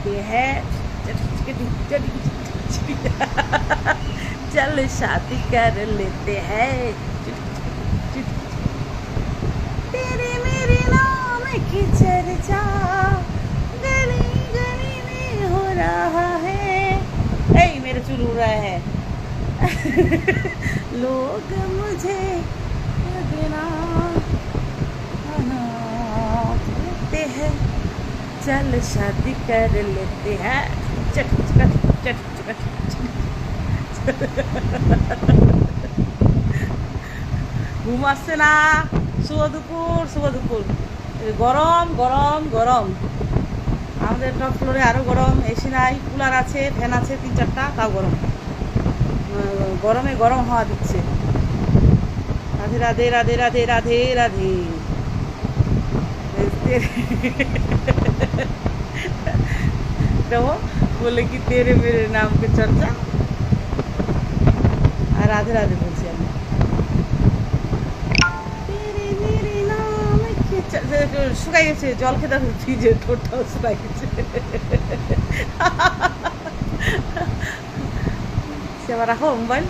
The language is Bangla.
लेते हैं चल शादी कर लेते हैं तेरे मेरे नाम की चर्चा गली गली में हो रहा है ऐ मेरे चुल उड़ रहा है लोग मुझे लेते हैं चल शादी कर लेते हैं चट चट चट चट ঘুম আসছে না শুভ দুপুর গরম গরম গরম আমাদের টপ ফ্লোরে আরও গরম এসি নাই কুলার আছে ফ্যান আছে 3-4টা তাও গরম গরমে গরম হাওয়া দিচ্ছে রাধে রাধে রাধে রাধে রাধে রাধে দেখো বলে কি তেরে মেরে নামকে চর্চা আর রাধে রাধে বলছি আমি শুকাই গেছে জল খেতে ফ্রিজে ঠোঁটটাও শুকাই গেছে সে আবার রাখো মোবাইল